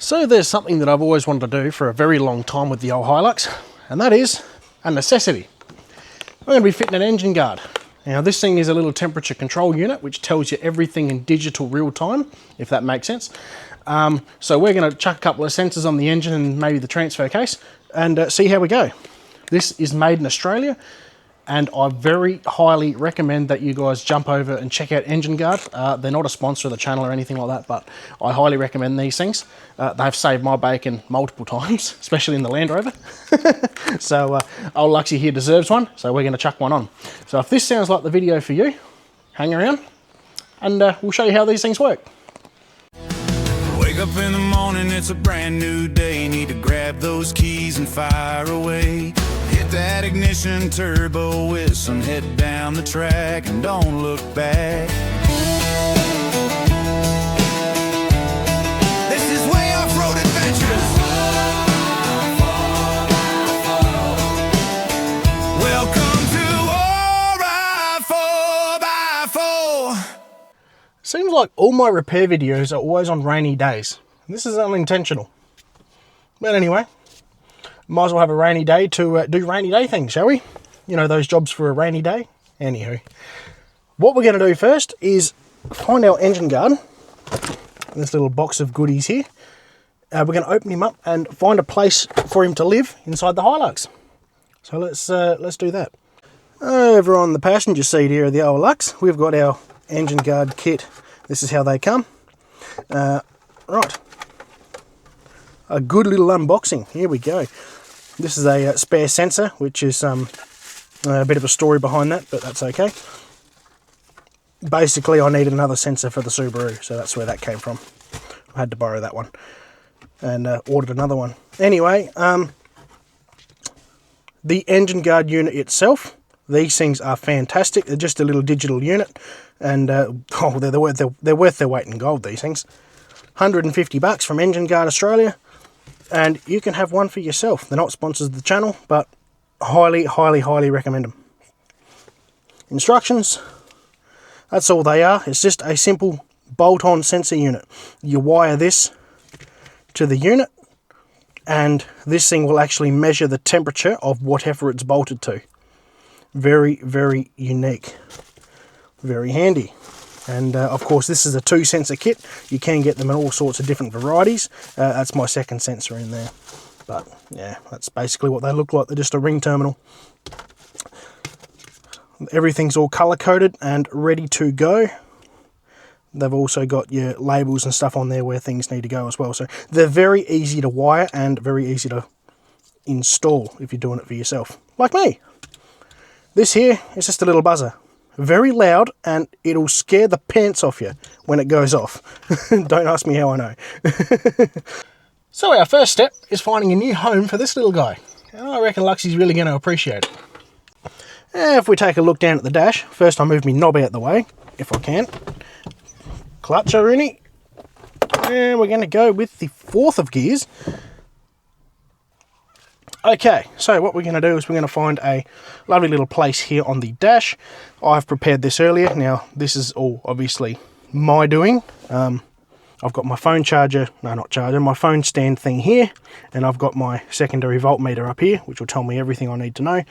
So there's something that I've always wanted to do for a very long time with the old Hilux, and that is a necessity. I'm going to be fitting an engine guard. Now this thing is a little temperature control unit which tells you everything in digital real time, if that makes sense. So we're going to chuck a couple of sensors on the engine and maybe the transfer case and see how we go. This is made in Australia, and I very highly recommend that you guys jump over and check out Engine Guard. They're not a sponsor of the channel or anything like that, but I highly recommend these things. They've saved my bacon multiple times, especially in the Land Rover. So old Luxy here deserves one, so we're going to chuck one on. So if this sounds like the video for you, hang around and we'll show you how these things work. Wake up in the morning, it's a brand new day. Need to grab those keys and fire away. Hit that ignition turbo with some head down the track and don't look back. This is way Offroad Adventures. Welcome to All 4x4. Seems like all my repair videos are always on rainy days. This is unintentional. But anyway, might as well have a rainy day to do rainy day things, shall we? You know, those jobs for a rainy day. Anywho, what we're going to do first is find our engine guard. This little box of goodies here. We're going to open him up and find a place for him to live inside the Hilux. So let's do that. Over on the passenger seat here of the old Lux, we've got our engine guard kit. This is how they come. Right. A good little unboxing. Here we go. This is a spare sensor, which is a bit of a story behind that, but that's okay. Basically, I needed another sensor for the Subaru, so that's where that came from. I had to borrow that one and ordered another one. Anyway, the engine guard unit itself, these things are fantastic. They're just a little digital unit, and they're worth their weight in gold, these things. $150 from Engine Guard Australia, and you can have one for yourself. They're not sponsors of the channel, but highly, highly, highly recommend them. Instructions, that's all they are. It's just a simple bolt-on sensor unit. You wire this to the unit, and this thing will actually measure the temperature of whatever it's bolted to. Very, very unique. Very handy. And of course, this is a 2-sensor kit. You can get them in all sorts of different varieties. That's my second sensor in there. But yeah, that's basically what they look like. They're just a ring terminal. Everything's all color coded and ready to go. They've also got your labels and stuff on there where things need to go as well. So they're very easy to wire and very easy to install if you're doing it for yourself, like me. This here is just a little buzzer. Very loud, and it'll scare the pants off you when it goes off. Don't ask me how I know. So our first step is finding a new home for this little guy. And I reckon Luxy's really going to appreciate it. If we take a look down at the dash, first I move my knob out the way, if I can. Clutch her in it. And we're going to go with the 4th of gears. Okay, so what we're going to do is we're going to find a lovely little place here on the dash. I've prepared this earlier. Now, this is all obviously my doing. I've got my phone charger, no, not charger, my phone stand thing here, and I've got my secondary voltmeter up here, which will tell me everything I need to know.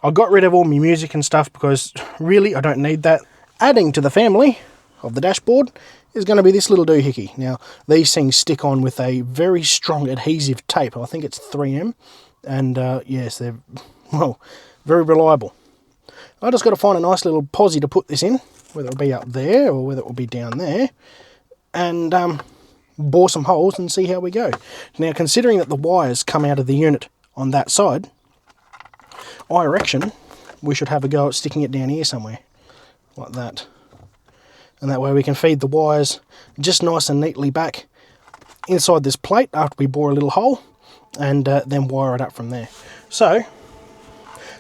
I got rid of all my music and stuff because really I don't need that. Adding to the family of the dashboard is going to be this little doohickey. Now, these things stick on with a very strong adhesive tape. I think it's 3M. And yes, they're, well, very reliable. I just got to find a nice little posi to put this in, whether it'll be up there or whether it will be down there, and bore some holes and see how we go. Now, considering that the wires come out of the unit on that side, I reckon we should have a go at sticking it down here somewhere, like that. And that way we can feed the wires just nice and neatly back inside this plate after we bore a little hole, and then wire it up from there. So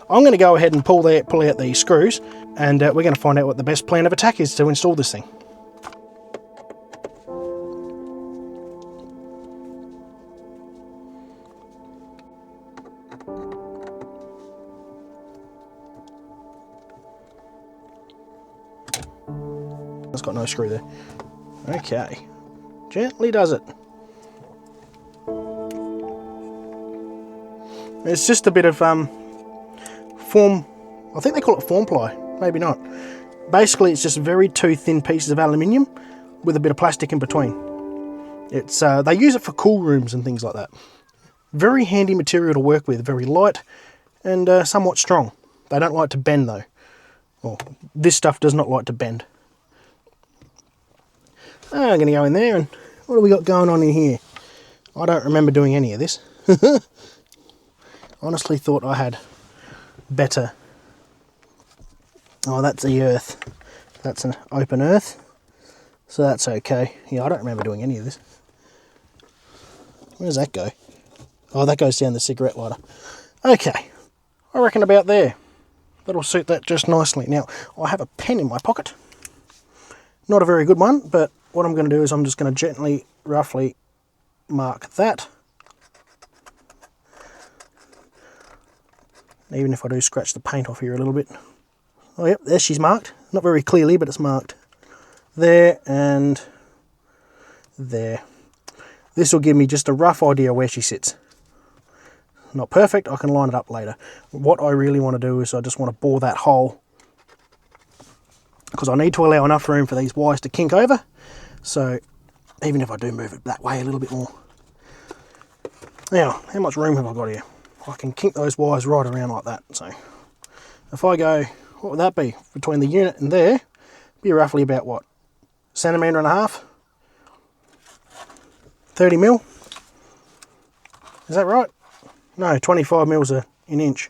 I'm going to go ahead and pull out these screws, and we're going to find out what the best plan of attack is to install this thing. It's got no screw there. Okay, gently does it. It's just a bit of form, I think they call it form ply, maybe not. Basically it's just very two thin pieces of aluminium with a bit of plastic in between. It's they use it for cool rooms and things like that. Very handy material to work with, very light and somewhat strong. They don't like to bend though. Well, this stuff does not like to bend. I'm going to go in there, and what have we got going on in here? I don't remember doing any of this. Honestly thought I had better. Oh, that's the earth. That's an open earth. So that's okay. Yeah, I don't remember doing any of this. Where does that go? Oh, that goes down the cigarette lighter. Okay. I reckon about there. That'll suit that just nicely. Now, I have a pen in my pocket. Not a very good one, but what I'm going to do is I'm just going to gently, roughly mark that. Even if I do scratch the paint off here a little bit. Oh, yep, there she's marked. Not very clearly, but it's marked. There and there. This will give me just a rough idea where she sits. Not perfect, I can line it up later. What I really want to do is I just want to bore that hole, because I need to allow enough room for these wires to kink over. So even if I do move it that way a little bit more. Now, how much room have I got here? I can kink those wires right around like that. So if I go, what would that be? Between the unit and there, be roughly about what? Centimetre and a half? 30 mil? Is that right? No, 25 mils an inch.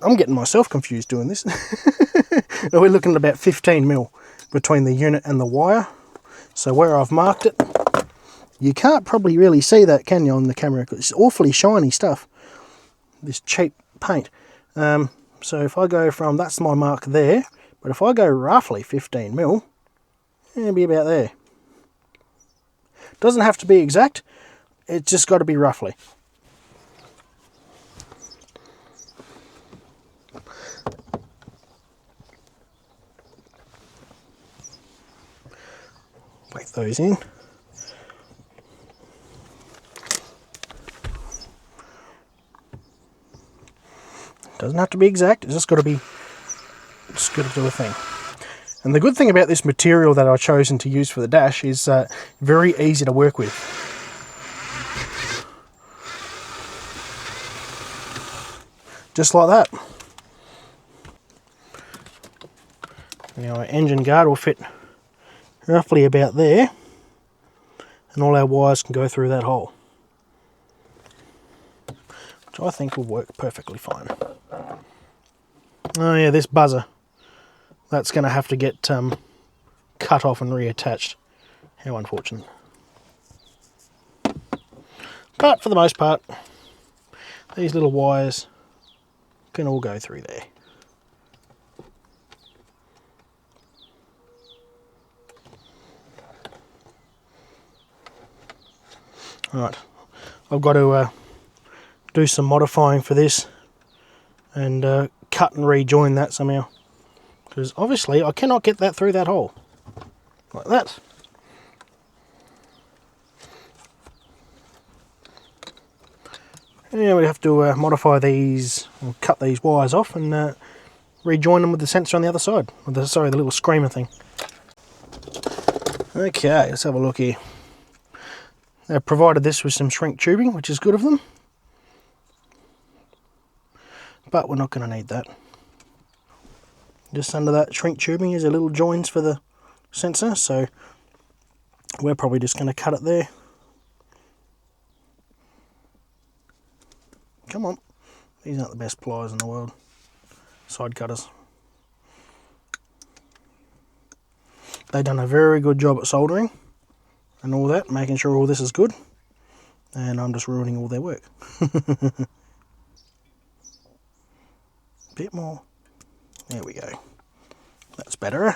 I'm getting myself confused doing this. We're looking at about 15 mil between the unit and the wire. So where I've marked it, you can't probably really see that, can you, on the camera? Because it's awfully shiny stuff, this cheap paint. So if I go from, that's my mark there, but if I go roughly 15 mil, it'll be about there. Doesn't have to be exact, it's just got to be roughly. Whack those in. Doesn't have to be exact, it's just got to be, it's got to do a thing. And the good thing about this material that I've chosen to use for the dash is very easy to work with. Just like that. Now our engine guard will fit roughly about there, and all our wires can go through that hole, which I think will work perfectly fine. Oh yeah, this buzzer, that's going to have to get cut off and reattached. How unfortunate. But for the most part, these little wires can all go through there. Right, I've got to do some modifying for this and cut and rejoin that somehow, because obviously I cannot get that through that hole like that. Yeah, we have to modify these, or cut these wires off and rejoin them with the sensor on the other side, with the, sorry, the little screamer thing. Okay, let's have a look here. They've provided this with some shrink tubing, which is good of them, but we're not going to need that. Just under that shrink tubing is a little joins for the sensor, so we're probably just going to cut it there. Come on, these aren't the best pliers in the world, side cutters. They've done a very good job at soldering and all that, making sure all this is good, and I'm just ruining all their work. Bit more. There we go. That's better.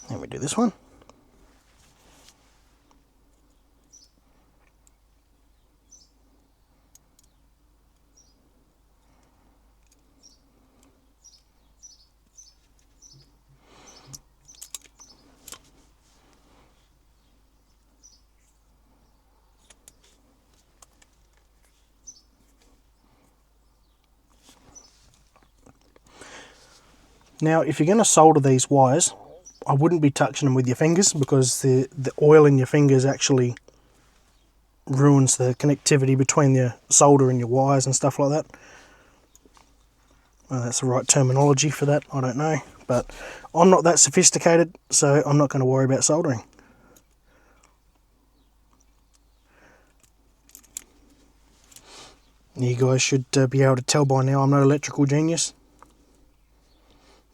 Then we do this one. Now, if you're going to solder these wires, I wouldn't be touching them with your fingers, because the oil in your fingers actually ruins the connectivity between your solder and your wires and stuff like that. Well, that's the right terminology for that, I don't know. But I'm not that sophisticated, so I'm not going to worry about soldering. You guys should be able to tell by now I'm no electrical genius.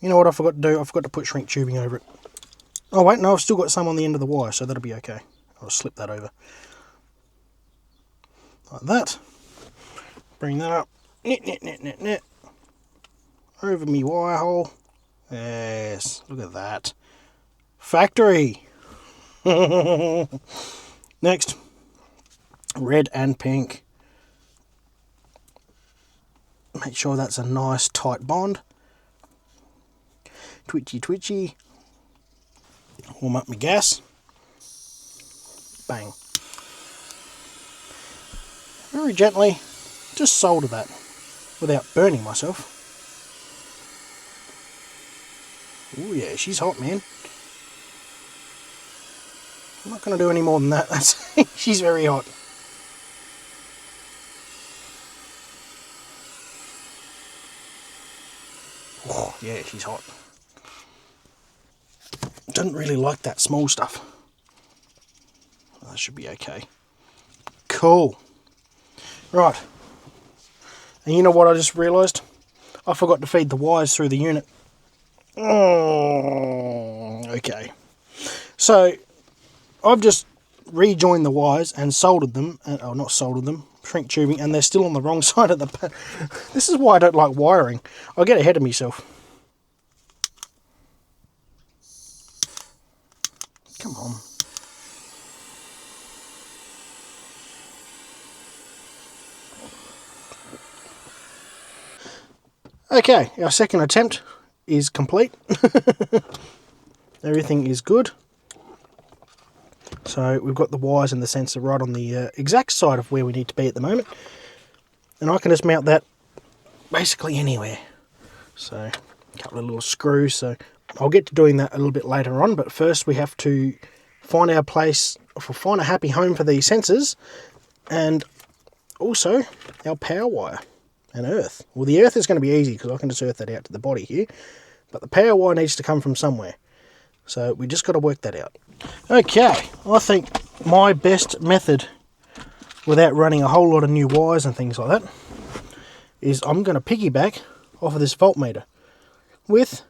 You know what I forgot to do? I forgot to put shrink tubing over it. Oh wait, no, I've still got some on the end of the wire, so that'll be okay. I'll slip that over. Like that. Bring that up. Knit. Over me wire hole. Yes, look at that. Factory. Next. Red and pink. Make sure that's a nice tight bond. Twitchy. Warm up my gas. Bang. Very gently, just solder that without burning myself. Oh yeah, she's hot, man. I'm not going to do any more than that. She's very hot. Oh yeah, she's hot. Doesn't really like that small stuff. That should be okay. Cool. Right. And you know what I just realised? I forgot to feed the wires through the unit. Okay. So, I've just rejoined the wires and soldered them. Not soldered them. Shrink tubing. And they're still on the wrong side of the... This is why I don't like wiring. I get ahead of myself. Come on. Okay, our second attempt is complete. Everything is good. So we've got the wires and the sensor right on the exact side of where we need to be at the moment. And I can just mount that basically anywhere. So a couple of little screws. So I'll get to doing that a little bit later on. But first we have to find our place, find a happy home for these sensors. And also our power wire. And earth. Well, the earth is going to be easy because I can just earth that out to the body here. But the power wire needs to come from somewhere. So we just got to work that out. Okay, I think my best method without running a whole lot of new wires and things like that is I'm going to piggyback off of this voltmeter with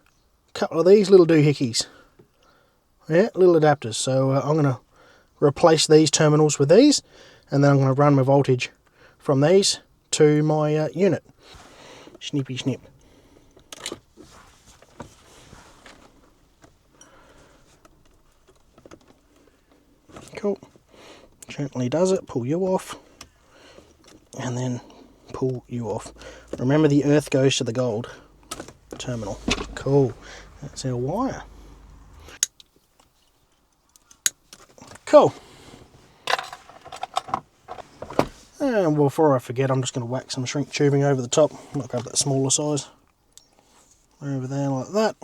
a couple of these little doohickeys. Yeah, little adapters. So I'm going to replace these terminals with these, and then I'm going to run my voltage from these to my unit. Snippy snip. Cool. Gently does it. Pull you off. And then pull you off. Remember, the earth goes to the gold terminal. Cool. That's our wire. Cool. And before I forget, I'm just going to whack some shrink tubing over the top. I might grab that smaller size. Over there like that.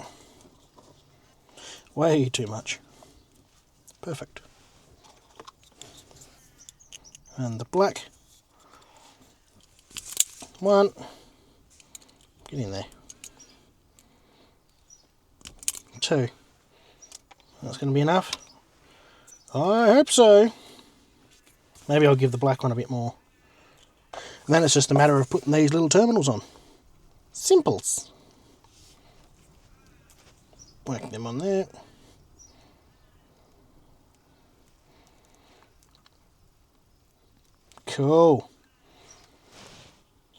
Way too much. Perfect. And the black. One. Get in there. Two. That's going to be enough. I hope so. Maybe I'll give the black one a bit more. And then it's just a matter of putting these little terminals on. Simples. Whack them on there. Cool.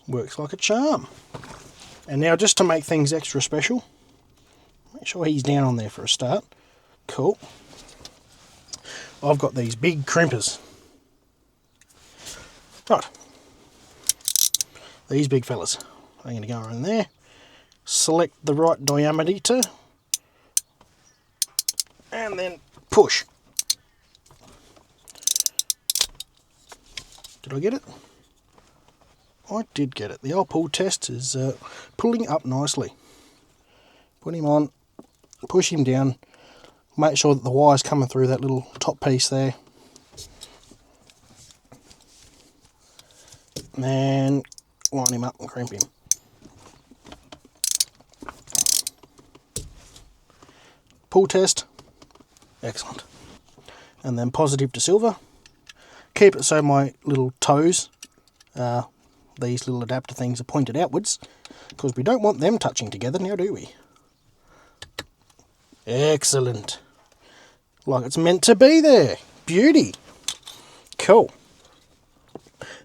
Works like a charm. And now, just to make things extra special, make sure he's down on there for a start. Cool. I've got these big crimpers. Right. These big fellas. I'm going to go in there. Select the right diameter. And then push. Did I get it? I did get it. The old pull test is pulling up nicely. Put him on, push him down, make sure that the wire's coming through that little top piece there. And then line him up and crimp him. Pull test, excellent. And then positive to silver. Keep it so my little toes, these little adapter things, are pointed outwards, because we don't want them touching together now, do we? Excellent. Like it's meant to be there. Beauty. Cool.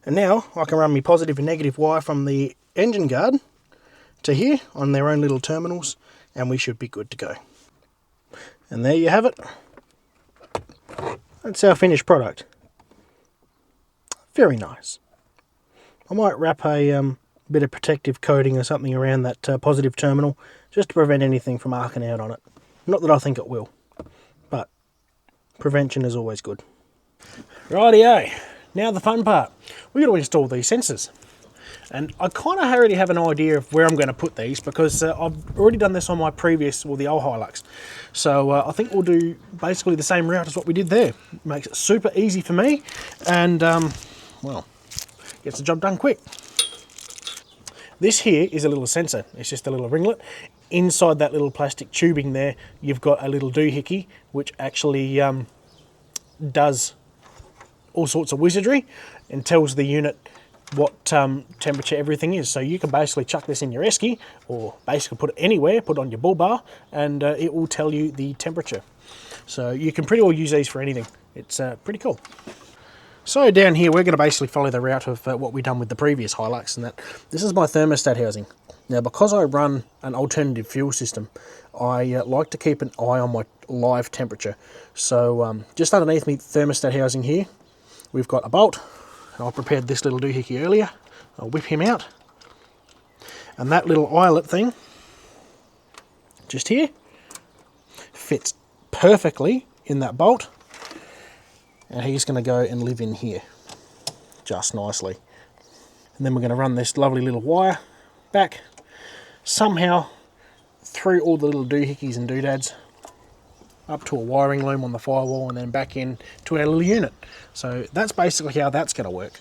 And now I can run my positive and negative wire from the engine guard to here on their own little terminals, and we should be good to go. And there you have it. That's our finished product. Very nice. I might wrap a bit of protective coating or something around that positive terminal just to prevent anything from arcing out on it. Not that I think it will, but prevention is always good. Rightio, now the fun part. We've got to install these sensors. And I kind of already have an idea of where I'm going to put these because I've already done this on my previous, well, the old Hilux. So I think we'll do basically the same route as what we did there. Makes it super easy for me and, well, gets the job done quick. This here is a little sensor. It's just a little ringlet. Inside that little plastic tubing there, you've got a little doohickey, which actually does all sorts of wizardry and tells the unit what temperature everything is. So you can basically chuck this in your esky, or basically put it anywhere, put it on your bull bar, and it will tell you the temperature. So you can pretty well use these for anything. It's pretty cool. So down here, we're going to basically follow the route of what we've done with the previous Hilux, and that this is my thermostat housing. Now, because I run an alternative fuel system, I like to keep an eye on my live temperature. So just underneath me thermostat housing here, we've got a bolt. I prepared this little doohickey earlier. I'll whip him out. And that little eyelet thing, just here, fits perfectly in that bolt. And he's going to go and live in here, just nicely. And then we're going to run this lovely little wire back, somehow through all the little doohickeys and doodads, up to a wiring loom on the firewall, and then back in to our little unit. So that's basically how that's going to work.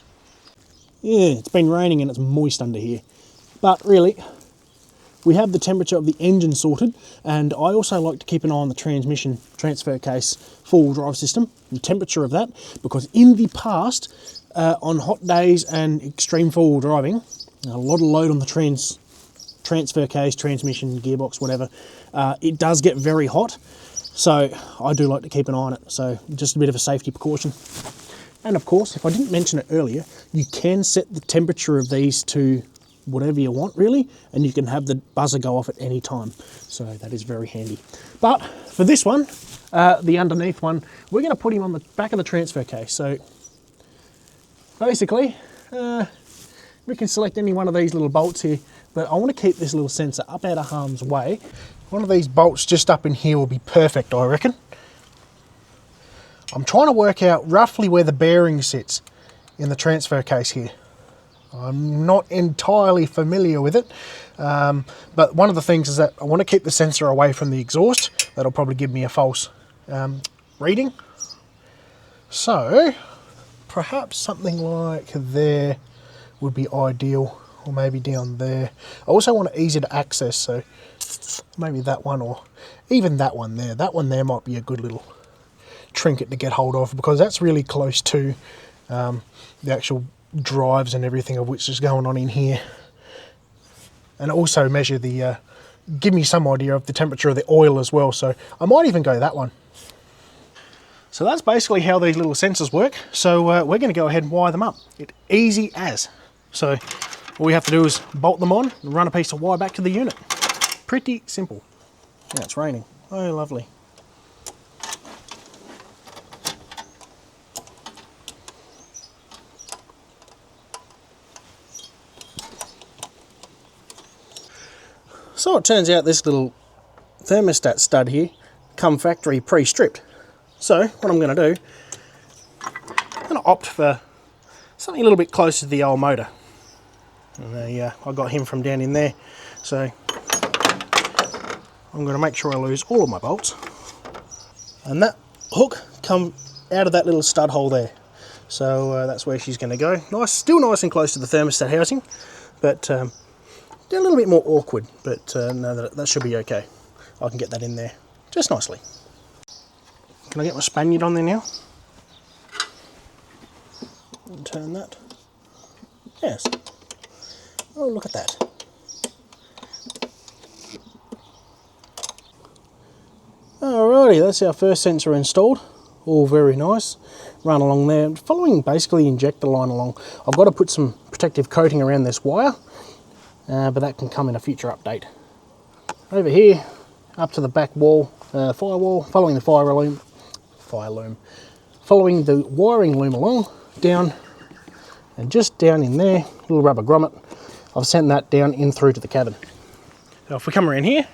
Yeah, it's been raining and it's moist under here. But really, we have the temperature of the engine sorted, and I also like to keep an eye on the transmission transfer case four-wheel drive system, the temperature of that, because in the past, on hot days and extreme four-wheel driving, a lot of load on the transfer case, transmission, gearbox, whatever, it does get very hot. So I do like to keep an eye on it. So just a bit of a safety precaution. And of course, if I didn't mention it earlier, you can set the temperature of these to whatever you want really, and you can have the buzzer go off at any time. So that is very handy. But for this one, the underneath one, we're going to put him on the back of the transfer case. So basically, we can select any one of these little bolts here, but I want to keep this little sensor up out of harm's way. One of these bolts just up in here will be perfect, I reckon. I'm trying to work out roughly where the bearing sits in the transfer case here. I'm not entirely familiar with it, but one of the things is that I want to keep the sensor away from the exhaust. That'll probably give me a false reading. So perhaps something like there would be ideal, or maybe down there. I also want it easy to access, so maybe that one, or even that one there. That one there might be a good little trinket to get hold of, because that's really close to the actual drives and everything of which is going on in here. And also measure the, give me some idea of the temperature of the oil as well. So I might even go that one. So that's basically how these little sensors work. So we're going to go ahead and wire them up. It's easy as. So all we have to do is bolt them on and run a piece of wire back to the unit. Pretty simple. Yeah, it's raining. Oh, lovely. So it turns out this little thermostat stud here come factory pre-stripped. So what I'm going to do, I'm going to opt for something a little bit closer to the old motor. And I got him from down in there. So I'm going to make sure I lose all of my bolts. And that hook come out of that little stud hole there. So that's where she's going to go. Nice, still nice and close to the thermostat housing, but a little bit more awkward. But no, that should be okay. I can get that in there just nicely. Can I get my Spaniard on there now? And turn that. Yes. Oh, look at that. Alrighty, that's our first sensor installed. All very nice. Run along there, following basically injector line along. I've got to put some protective coating around this wire, but that can come in a future update. Over here, up to the back wall, firewall, following the following the wiring loom along, down, and just down in there, little rubber grommet. I've sent that down in through to the cabin. So if we come around here,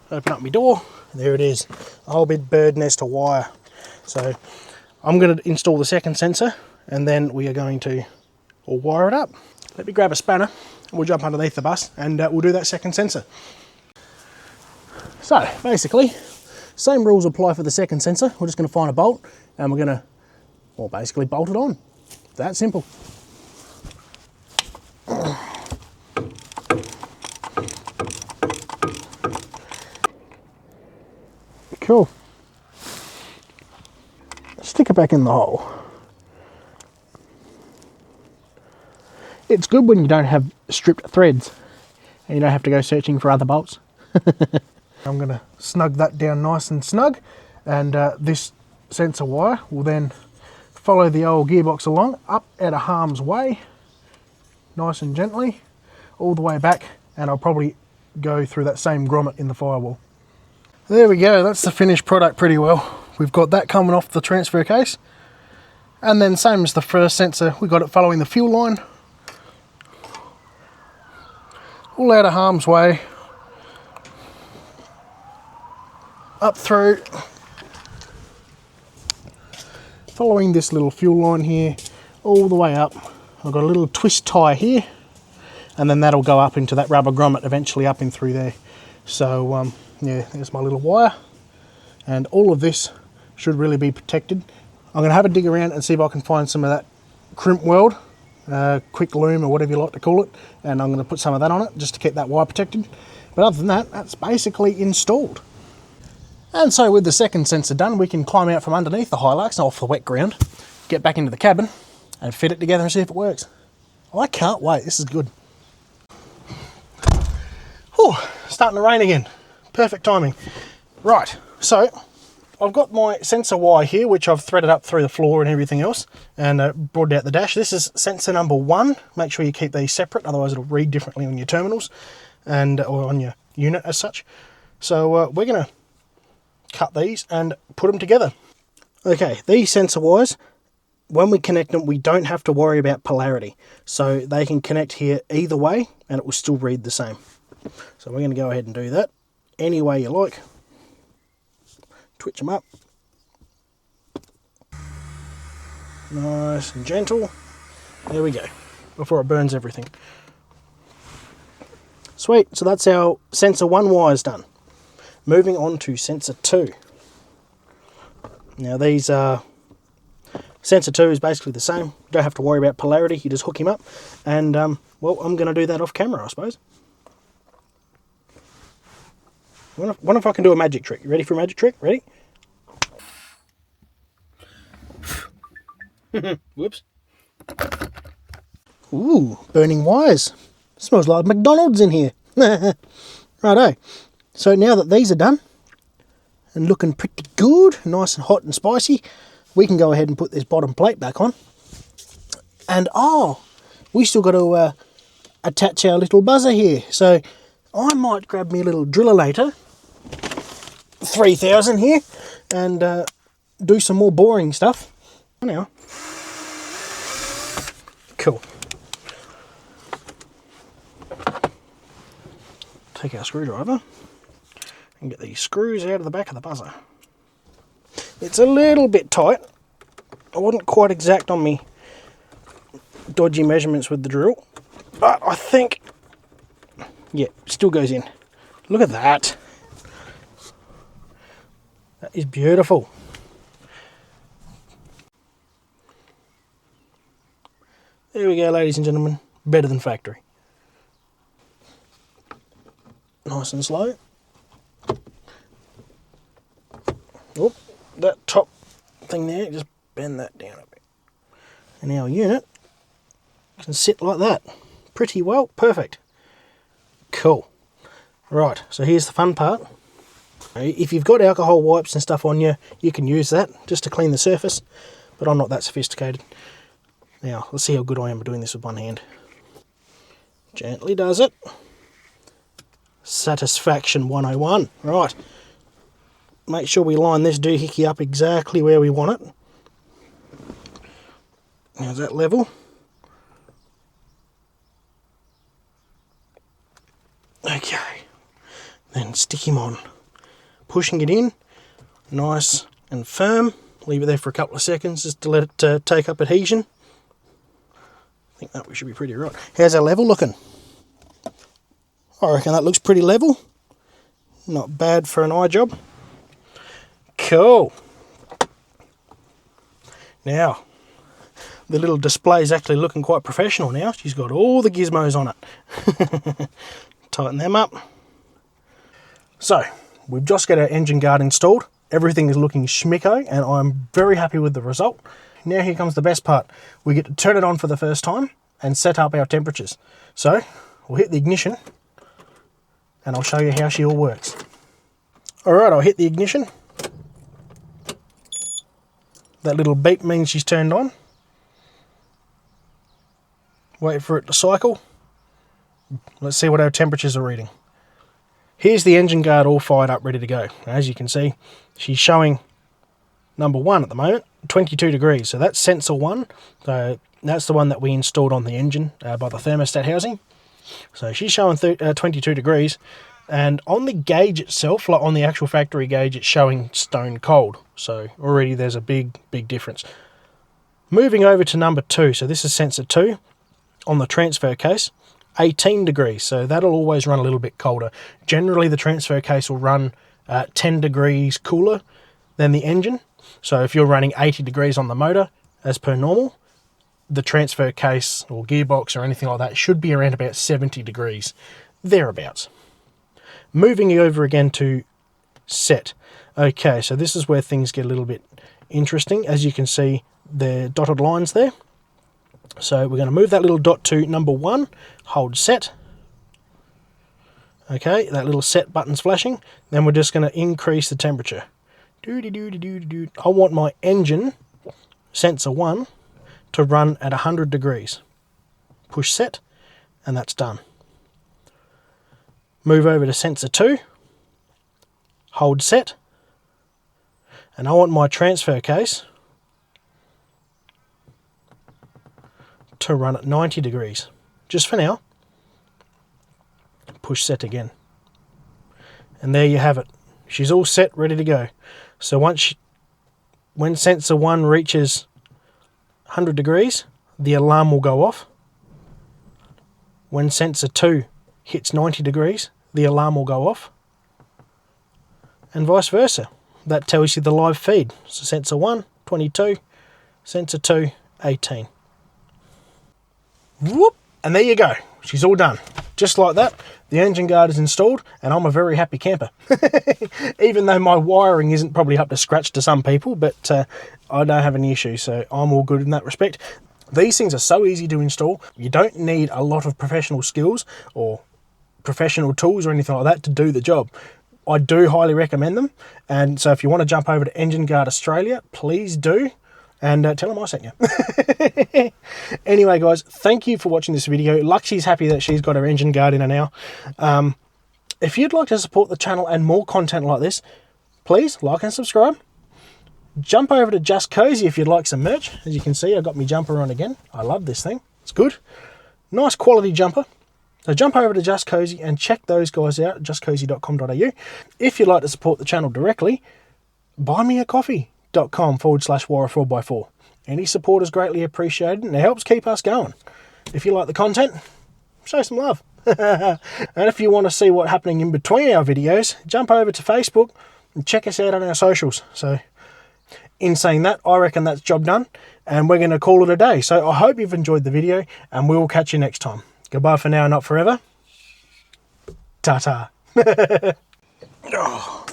open up my door, there it is, a whole big bird nest of wire. So I'm going to install the second sensor, and then we are going to wire it up. Let me grab a spanner, we'll jump underneath the bus, and we'll do that second sensor. So basically, same rules apply for the second sensor. We're just going to find a bolt, and we're going to, well, basically bolt it on. That simple. Cool. Stick it back in the hole. It's good when you don't have stripped threads and you don't have to go searching for other bolts. I'm going to snug that down nice and snug, and this sensor wire will then follow the old gearbox along, up out of harm's way, nice and gently, all the way back, and I'll probably go through that same grommet in the firewall. There we go, that's the finished product pretty well. We've got that coming off the transfer case, and then same as the first sensor, we got it following the fuel line, all out of harm's way, up through, following this little fuel line here, all the way up. I've got a little twist tie here, and then that'll go up into that rubber grommet, eventually up in through there. So yeah, there's my little wire, and all of this should really be protected. I'm going to have a dig around and see if I can find some of that crimp weld, quick loom or whatever you like to call it, and I'm going to put some of that on it just to keep that wire protected. But other than that, that's basically installed. And so with the second sensor done, we can climb out from underneath the Hilux off the wet ground, get back into the cabin and fit it together and see if it works. I can't wait, this is good. Whew, starting to rain again. Perfect timing. Right, so I've got my sensor wire here, which I've threaded up through the floor and everything else, and brought out the dash. This is sensor number 1. Make sure you keep these separate, otherwise it'll read differently on your terminals and or on your unit as such. So we're going to cut these and put them together. Okay, these sensor wires, when we connect them, we don't have to worry about polarity. So they can connect here either way and it will still read the same. So we're going to go ahead and do that any way you like. Twitch them up. Nice and gentle. There we go. Before it burns everything. Sweet, so that's our sensor 1 wires done. Moving on to sensor 2. Now these are, sensor 2 is basically the same. You don't have to worry about polarity, you just hook him up. And well, I'm going to do that off camera, I suppose. Wonder if I can do a magic trick. You ready for a magic trick? Ready? Whoops. Ooh, burning wires. Smells like McDonald's in here. Righto. So now that these are done and looking pretty good, nice and hot and spicy, we can go ahead and put this bottom plate back on. And oh, we still got to attach our little buzzer here. So I might grab me a little driller later, 3000 here, and do some more boring stuff. Now, cool. Take our screwdriver and get these screws out of the back of the buzzer. It's a little bit tight. I wasn't quite exact on me dodgy measurements with the drill, but I think, yeah, still goes in. Look at that. That is beautiful. There we go, ladies and gentlemen. Better than factory. Nice and slow. Oh, that top thing there, just bend that down a bit. And our unit can sit like that. Pretty well, perfect. Cool. Right, so here's the fun part. If you've got alcohol wipes and stuff on you, you can use that just to clean the surface, but I'm not that sophisticated. Now, let's see how good I am at doing this with one hand. Gently does it. Satisfaction 101. Right. Make sure we line this doohickey up exactly where we want it. Now, is that level? Okay. Then stick him on. Pushing it in, nice and firm. Leave it there for a couple of seconds just to let it take up adhesion. I think that we should be pretty right. How's our level looking? I reckon that looks pretty level. Not bad for an eye job. Cool. Now, the little display is actually looking quite professional now. She's got all the gizmos on it. Tighten them up. So, we've just got our engine guard installed. Everything is looking schmicko and I'm very happy with the result. Now here comes the best part. We get to turn it on for the first time and set up our temperatures. So, we'll hit the ignition and I'll show you how she all works. Alright, I'll hit the ignition. That little beep means she's turned on. Wait for it to cycle. Let's see what our temperatures are reading. Here's the engine guard all fired up, ready to go. As you can see, she's showing number 1 at the moment, 22 degrees. So that's sensor 1. So that's the one that we installed on the engine by the thermostat housing. So she's showing 22 degrees. And on the gauge itself, like on the actual factory gauge, it's showing stone cold. So already there's a big difference. Moving over to number 2. So this is sensor 2 on the transfer case. 18 degrees, so that'll always run a little bit colder. Generally the transfer case will run 10 degrees cooler than the engine. So if you're running 80 degrees on the motor as per normal, the transfer case or gearbox or anything like that should be around about 70 degrees, thereabouts. Moving over again to set. Okay, so this is where things get a little bit interesting. As you can see, the dotted lines there. So we're going to move that little dot to number 1, hold set. Okay, that little set button's flashing. Then we're just going to increase the temperature. I want my engine, sensor 1, to run at 100 degrees. Push set, and that's done. Move over to sensor 2, hold set, and I want my transfer case to run at 90 degrees, just for now. Push set again. And there you have it. She's all set, ready to go. So when sensor 1 reaches 100 degrees, the alarm will go off. When sensor 2 hits 90 degrees, the alarm will go off. And vice versa. That tells you the live feed. So sensor 1, 22, sensor 2, 18. Whoop! And there you go. She's all done. Just like that, the engine guard is installed and I'm a very happy camper. Even though my wiring isn't probably up to scratch to some people, but I don't have any issues, so I'm all good in that respect. These things are so easy to install. You don't need a lot of professional skills or professional tools or anything like that to do the job. I do highly recommend them, and so if you want to jump over to Engine Guard Australia, please do. And tell them I sent you. Anyway, guys, thank you for watching this video. Luxie's happy that she's got her engine guard in her now. If you'd like to support the channel and more content like this, please like and subscribe. Jump over to Just Cozy if you'd like some merch. As you can see, I got my jumper on again. I love this thing. It's good. Nice quality jumper. So jump over to Just Cozy and check those guys out, justcozy.com.au. If you'd like to support the channel directly, buy me a coffee. .com/Warrior4x4. Any support is greatly appreciated and it helps keep us going. If you like the content, show some love. And if you want to see what's happening in between our videos, jump over to Facebook and check us out on our socials. So in saying that, I reckon that's job done, and we're going to call it a day. So I hope you've enjoyed the video, and we will catch you next time. Goodbye for now, not forever. Ta-ta. Oh.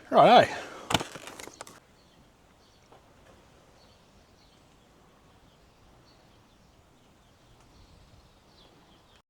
Righto.